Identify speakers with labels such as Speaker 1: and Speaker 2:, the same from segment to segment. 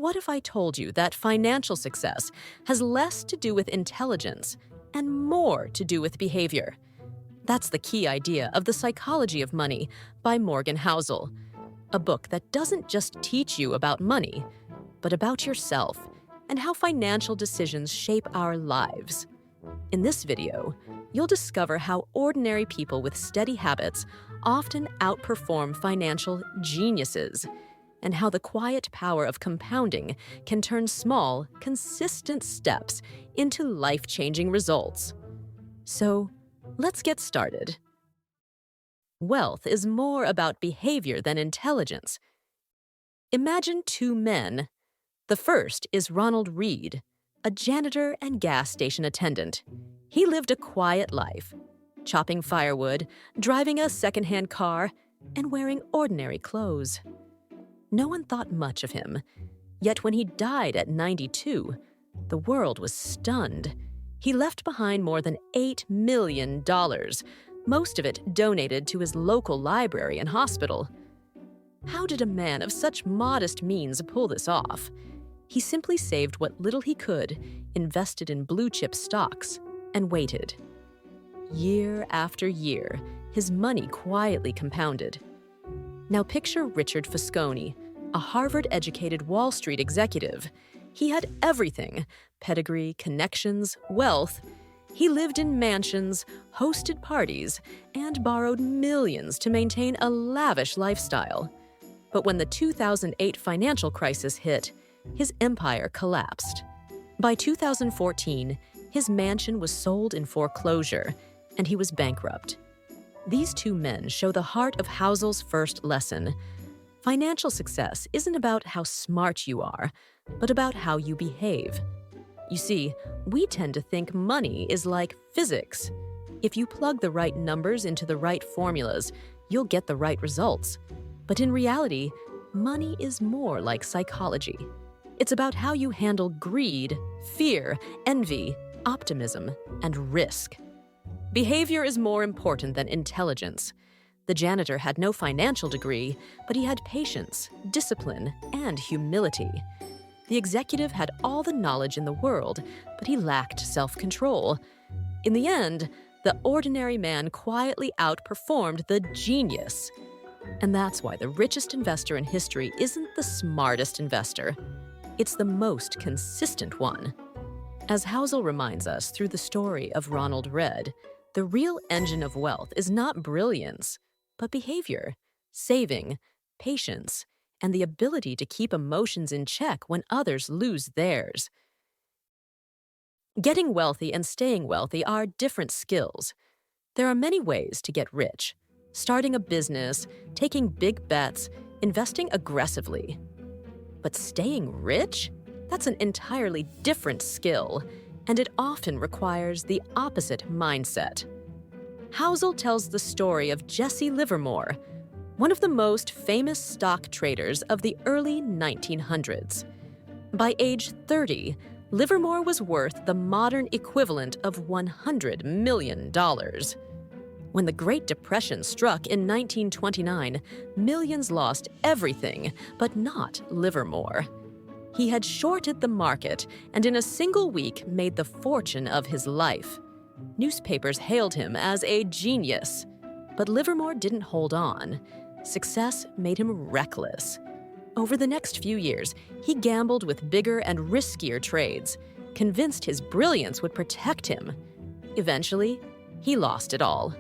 Speaker 1: What if I told you that financial success has less to do with intelligence and more to do with behavior? That's the key idea of The Psychology of Money by Morgan Housel, a book that doesn't just teach you about money, but about yourself and how financial decisions shape our lives. In this video, you'll discover how ordinary people with steady habits often outperform financial geniuses, and how the quiet power of compounding can turn small, consistent steps into life-changing results. So, let's get started. Wealth is more about behavior than intelligence. Imagine two men. The first is Ronald Reed, a janitor and gas station attendant. He lived a quiet life, chopping firewood, driving a second-hand car, and wearing ordinary clothes. No one thought much of him. Yet when he died at 92, the world was stunned. He left behind more than $8 million, most of it donated to his local library and hospital. How did a man of such modest means pull this off? He simply saved what little he could, invested in blue-chip stocks, and waited. Year after year, his money quietly compounded. Now picture Richard Fosconi, a Harvard-educated Wall Street executive. He had everything: pedigree, connections, wealth. He lived in mansions, hosted parties, and borrowed millions to maintain a lavish lifestyle. But when the 2008 financial crisis hit, his empire collapsed. By 2014, his mansion was sold in foreclosure, and he was bankrupt. These two men show the heart of Housel's first lesson. Financial success isn't about how smart you are, but about how you behave. You see, we tend to think money is like physics. If you plug the right numbers into the right formulas, you'll get the right results. But in reality, money is more like psychology. It's about how you handle greed, fear, envy, optimism, and risk. Behavior is more important than intelligence. The janitor had no financial degree, but he had patience, discipline, and humility. The executive had all the knowledge in the world, but he lacked self-control. In the end, the ordinary man quietly outperformed the genius. And that's why the richest investor in history isn't the smartest investor. It's the most consistent one. As Housel reminds us through the story of Ronald Reed, the real engine of wealth is not brilliance, but behavior, saving, patience, and the ability to keep emotions in check when others lose theirs. Getting wealthy and staying wealthy are different skills. There are many ways to get rich: starting a business, taking big bets, investing aggressively. But staying rich? That's an entirely different skill, and it often requires the opposite mindset. Housel tells the story of Jesse Livermore, one of the most famous stock traders of the early 1900s. By age 30, Livermore was worth the modern equivalent of $100 million. When the Great Depression struck in 1929, millions lost everything, but not Livermore. He had shorted the market and in a single week made the fortune of his life. Newspapers hailed him as a genius. But Livermore didn't hold on. Success made him reckless. Over the next few years, he gambled with bigger and riskier trades, convinced his brilliance would protect him. Eventually, he lost it all.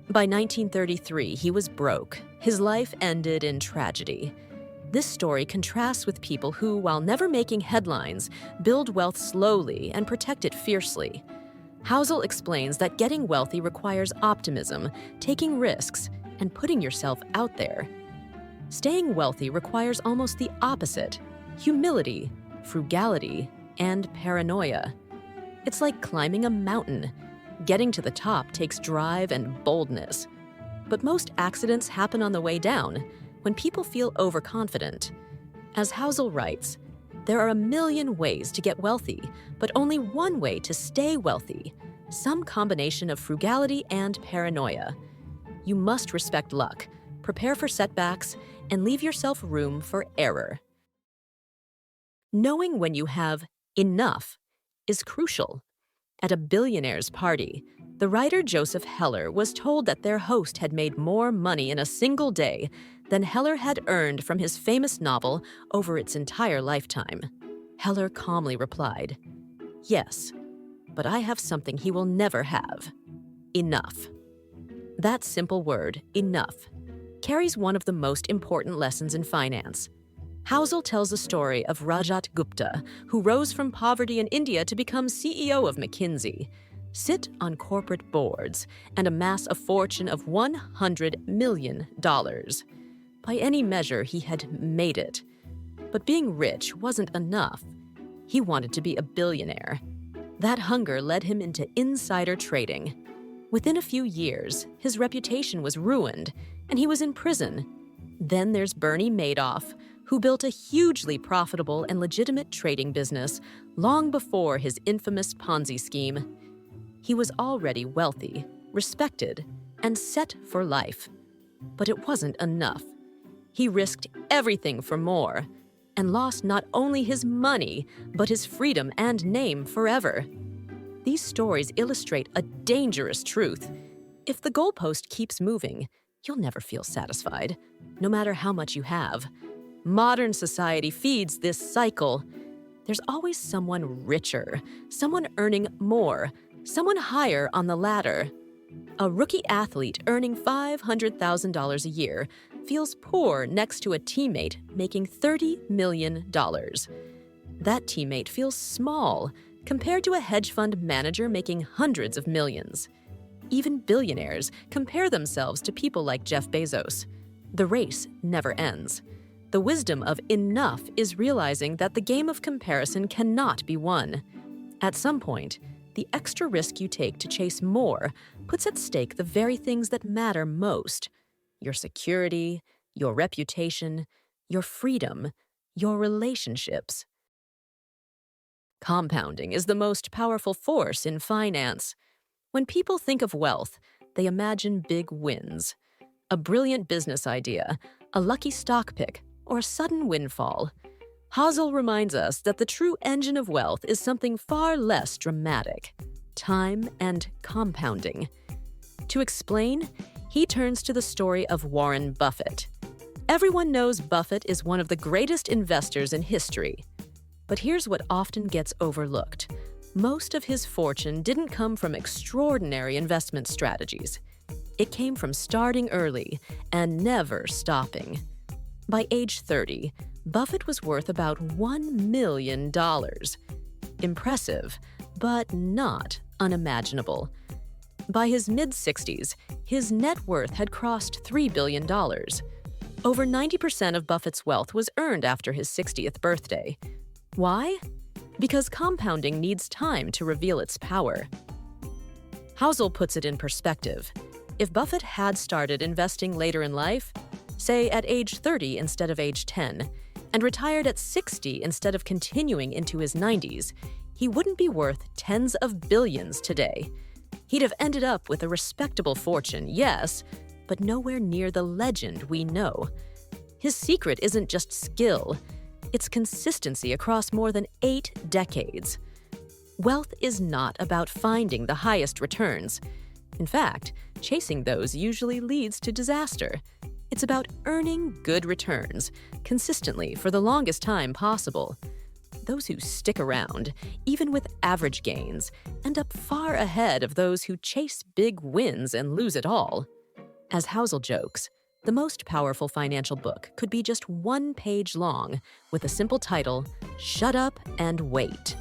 Speaker 1: By 1933, he was broke. His life ended in tragedy. This story contrasts with people who, while never making headlines, build wealth slowly and protect it fiercely. Housel explains that getting wealthy requires optimism, taking risks, and putting yourself out there. Staying wealthy requires almost the opposite: humility, frugality, and paranoia. It's like climbing a mountain. Getting to the top takes drive and boldness. But most accidents happen on the way down, when people feel overconfident. As Housel writes, there are a million ways to get wealthy, but only one way to stay wealthy: some combination of frugality and paranoia. You must respect luck, prepare for setbacks, and leave yourself room for error. Knowing when you have enough is crucial. At a billionaire's party, the writer Joseph Heller was told that their host had made more money in a single day than Heller had earned from his famous novel over its entire lifetime. Heller calmly replied, "Yes, but I have something he will never have. Enough." That simple word, enough, carries one of the most important lessons in finance. Housel tells a story of Rajat Gupta, who rose from poverty in India to become CEO of McKinsey, sit on corporate boards, and amass a fortune of $100 million. By any measure, he had made it. But being rich wasn't enough. He wanted to be a billionaire. That hunger led him into insider trading. Within a few years, his reputation was ruined, and he was in prison. Then there's Bernie Madoff, who built a hugely profitable and legitimate trading business long before his infamous Ponzi scheme. He was already wealthy, respected, and set for life. But it wasn't enough. He risked everything for more and lost not only his money, but his freedom and name forever. These stories illustrate a dangerous truth. If the goalpost keeps moving, you'll never feel satisfied, no matter how much you have. Modern society feeds this cycle. There's always someone richer, someone earning more, someone higher on the ladder. A rookie athlete earning $500,000 a year feels poor next to a teammate making $30 million. That teammate feels small compared to a hedge fund manager making hundreds of millions. Even billionaires compare themselves to people like Jeff Bezos. The race never ends. The wisdom of enough is realizing that the game of comparison cannot be won. At some point, the extra risk you take to chase more puts at stake the very things that matter most: your security, your reputation, your freedom, your relationships. Compounding is the most powerful force in finance. When people think of wealth, they imagine big wins. A brilliant business idea, a lucky stock pick, or a sudden windfall. Housel reminds us that the true engine of wealth is something far less dramatic: time and compounding. To explain, he turns to the story of Warren Buffett. Everyone knows Buffett is one of the greatest investors in history. But here's what often gets overlooked. Most of his fortune didn't come from extraordinary investment strategies. It came from starting early and never stopping. By age 30, Buffett was worth about $1 million. Impressive, but not unimaginable. By his mid-60s, his net worth had crossed $3 billion. Over 90% of Buffett's wealth was earned after his 60th birthday. Why? Because compounding needs time to reveal its power. Housel puts it in perspective. If Buffett had started investing later in life, say at age 30 instead of age 10, and retired at 60 instead of continuing into his 90s, he wouldn't be worth tens of billions today. He'd have ended up with a respectable fortune, yes, but nowhere near the legend we know. His secret isn't just skill, it's consistency across more than 8 decades. Wealth is not about finding the highest returns. In fact, chasing those usually leads to disaster. It's about earning good returns consistently for the longest time possible. Those who stick around, even with average gains, end up far ahead of those who chase big wins and lose it all. As Housel jokes, the most powerful financial book could be just 1 page long with a simple title, "Shut Up and Wait."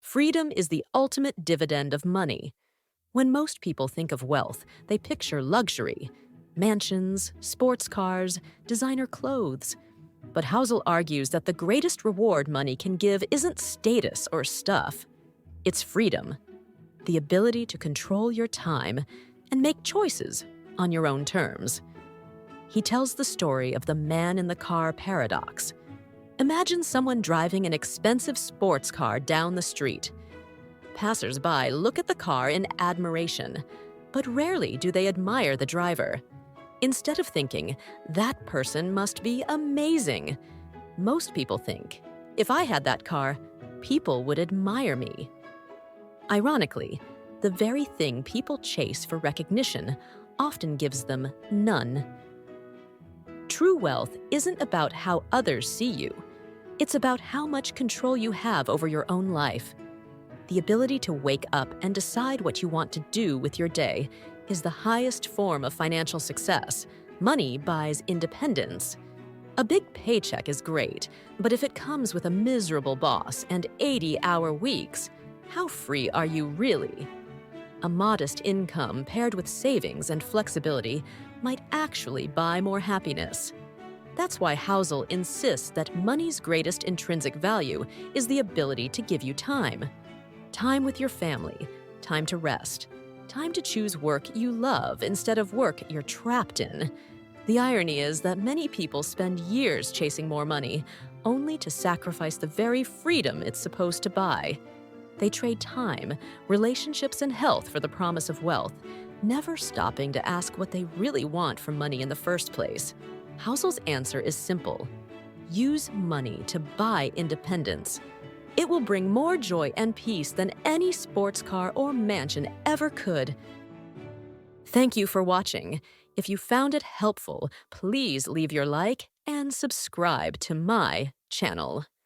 Speaker 1: Freedom is the ultimate dividend of money. When most people think of wealth, they picture luxury: mansions, sports cars, designer clothes. But Housel argues that the greatest reward money can give isn't status or stuff. It's freedom, the ability to control your time and make choices on your own terms. He tells the story of the man-in-the-car paradox. Imagine someone driving an expensive sports car down the street. Passers-by look at the car in admiration, but rarely do they admire the driver. Instead of thinking, "That person must be amazing," Most people think, if I had that car, people would admire me. Ironically, the very thing people chase for recognition often gives them none. True wealth isn't about how others see you. It's about how much control you have over your own life. The ability to wake up and decide what you want to do with your day is the highest form of financial success. Money buys independence. A big paycheck is great, but if it comes with a miserable boss and 80-hour weeks, how free are you really? A modest income paired with savings and flexibility might actually buy more happiness. That's why Housel insists that money's greatest intrinsic value is the ability to give you time. Time with your family, time to rest, time to choose work you love instead of work you're trapped in. The irony is that many people spend years chasing more money, only to sacrifice the very freedom it's supposed to buy. They trade time, relationships, and health for the promise of wealth, never stopping to ask what they really want from money in the first place. Housel's answer is simple: use money to buy independence. It will bring more joy and peace than any sports car or mansion ever could. Thank you for watching. If you found it helpful, please leave your like and subscribe to my channel.